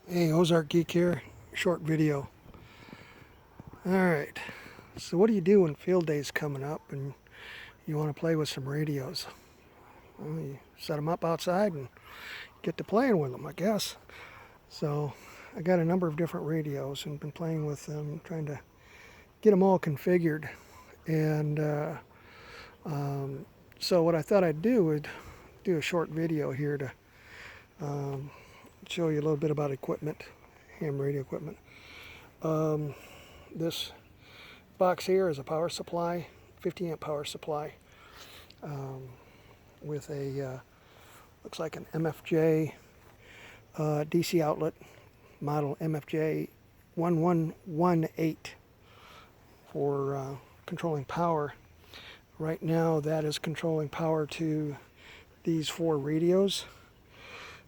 Hey, Ozark Geek here. Short video. Alright, so what do you do when field day's coming up and you want to play with some radios? Well, you set them up outside and get to playing with them, I guess. So I got a number of different radios and been playing with them, trying to get them all configured. And so what I thought I'd do would do a short video here to um, show you a little bit about equipment, ham radio equipment. This box here is a power supply, 50 amp power supply, with a looks like an MFJ DC outlet, model MFJ 1118 for controlling power. Right now that is controlling power to these 4 radios.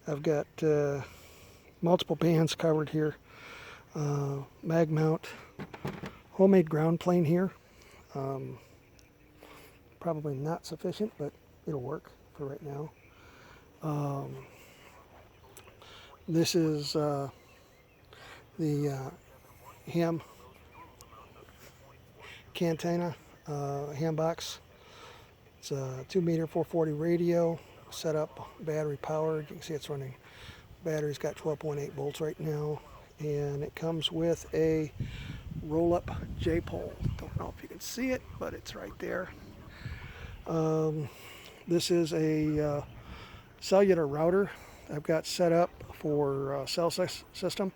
I've got multiple bands covered here, mag mount, homemade ground plane here. Probably not sufficient, but it'll work for right now. This is the ham Cantana ham box. It's a 2-meter 440 radio, set up battery powered. You can see it's running. Battery's got 12.8 volts right now, and it comes with a roll-up J-pole. Don't know if you can see it, but it's right there. This is a cellular router I've got set up for cell system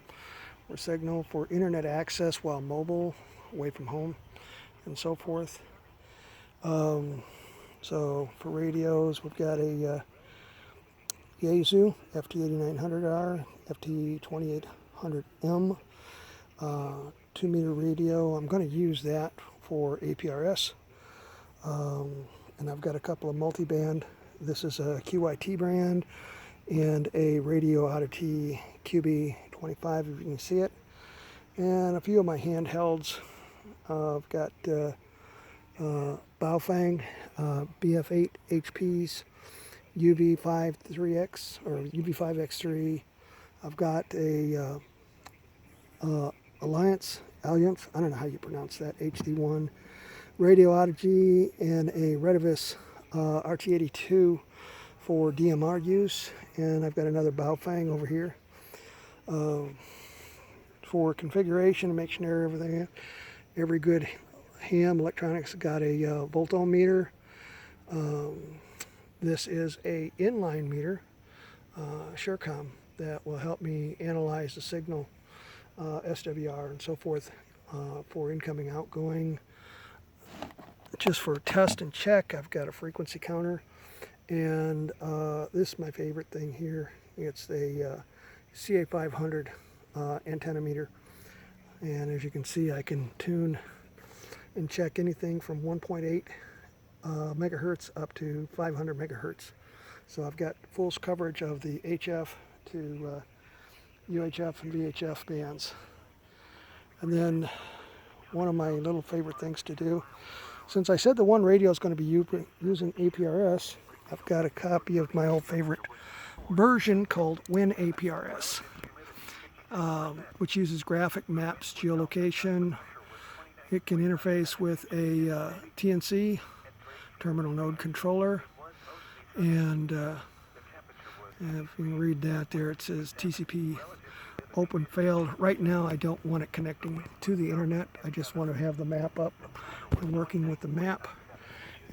or signal for internet access while mobile, away from home, and so forth. So for radios, we've got a Yaesu FT8900R, FT2800M, 2-meter radio. I'm going to use that for APRS. And I've got a couple of multiband. This is a QYT brand and a Radio Oddity QB25, if you can see it. And a few of my handhelds. I've got Baofeng BF8 HPs, UV53X or UV5X3. I've got a Alliance, I don't know how you pronounce that, HD1, Radio Oddity, and a Retevis RT82 for DMR use. And I've got another Baofeng over here for configuration to make sure every good ham electronics got a voltometer. This is a inline meter, Surecom, that will help me analyze the signal, SWR and so forth, for incoming, outgoing. Just for test and check, I've got a frequency counter, and this is my favorite thing here. It's a CA500 antenna meter, and as you can see, I can tune and check anything from 1.8 megahertz up to 500 megahertz. So I've got full coverage of the HF to UHF and VHF bands. And then one of my little favorite things to do, since I said the one radio is going to be using APRS, I've got a copy of my old favorite version called WinAPRS, which uses graphic maps geolocation. It can interface with a TNC, terminal node controller, and if you can read that there, it says TCP open failed. Right now I don't want it connecting to the internet. I just want to have the map up and working with the map.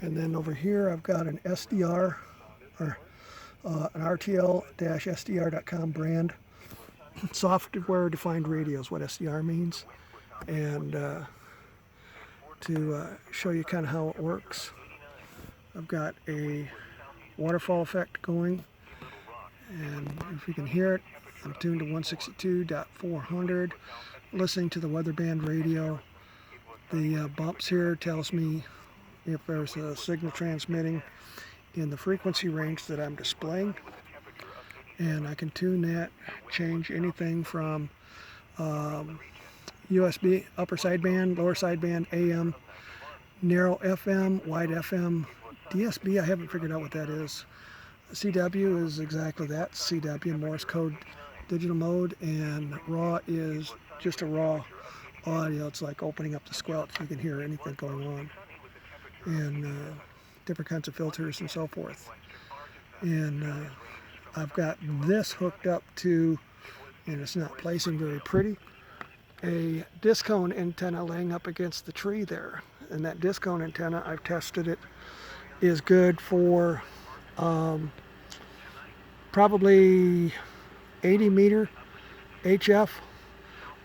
And then over here I've got an SDR, or an RTL-SDR.com brand, software defined radios, what SDR means, and to show you kind of how it works. I've got a waterfall effect going, and if you can hear it, I'm tuned to 162.400, listening to the weather band radio. The bumps here tells me if there's a signal transmitting in the frequency range that I'm displaying, and I can tune that, change anything from USB upper sideband, lower sideband, AM, narrow FM, wide FM, DSB. I haven't figured out what that is. CW is exactly that, CW, Morse code digital mode, and raw is just a raw audio. It's like opening up the squelch. You can hear anything going on, and different kinds of filters and so forth. And I've got this hooked up to, and it's not placing very pretty, a disc cone antenna laying up against the tree there. And that disc cone antenna, I've tested it, is good for probably 80 meter HF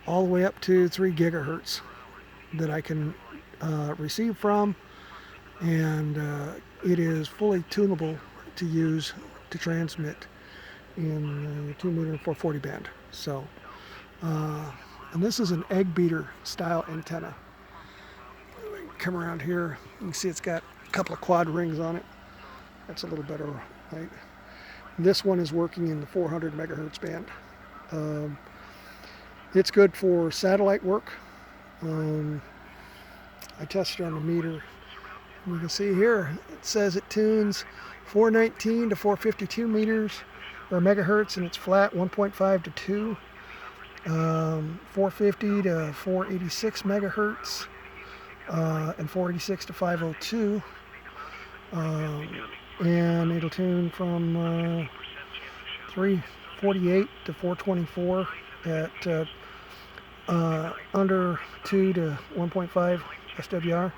all the way up to 3 gigahertz that I can receive from, and it is fully tunable to use to transmit in 2 meter and 440 band. So and this is an egg beater style antenna. Come around here, you can see it's got a couple of quad rings on it. That's a little better, right? This one is working in the 400 megahertz band. It's good for satellite work. I tested on the meter. You can see here it says it tunes 419 to 452 meters or megahertz, and it's flat 1.5 to 2. 450 to 486 megahertz, and 486 to 502. And it'll tune from 348 to 424 at under 2 to 1.5 SWR.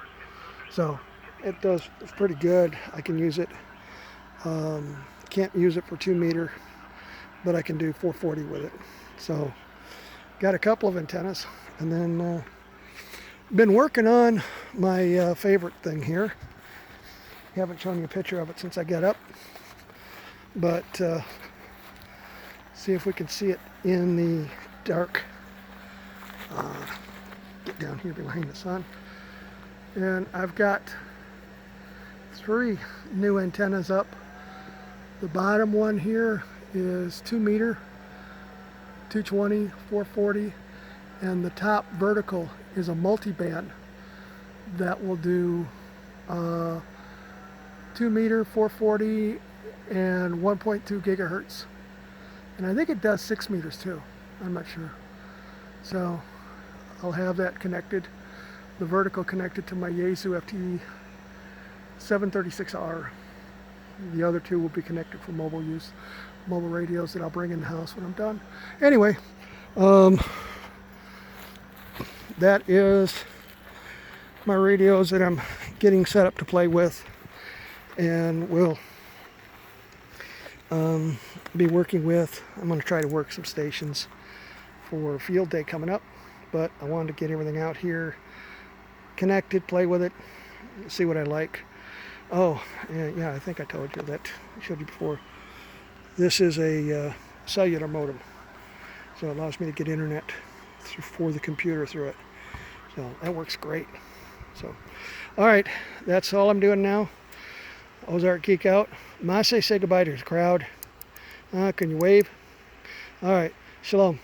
So it does, it's pretty good. I can use it. Can't use it for 2 meter, but I can do 440 with it. So got a couple of antennas, and then been working on my favorite thing here. Haven't shown you a picture of it since I got up, but see if we can see it in the dark. Get down here behind the sun, and I've got 3 new antennas up. The bottom one here is 2 meter, 220, 440, and the top vertical is a multi-band that will do 2 meter, 440, and 1.2 gigahertz. And I think it does 6 meters too. I'm not sure. So I'll have that connected, the vertical connected to my Yaesu FTE 736R. The other 2 will be connected for mobile use, mobile radios that I'll bring in the house when I'm done. Anyway, that is my radios that I'm getting set up to play with, and will be working with. I'm going to try to work some stations for field day coming up, but I wanted to get everything out here connected, play with it, see what I like. Oh, yeah, I think I told you that, I showed you before. This is a cellular modem, so it allows me to get internet for the computer through it. So that works great. So, all right, that's all I'm doing now. Ozark Geek out. Mase, say goodbye to the crowd. Can you wave? All right, shalom.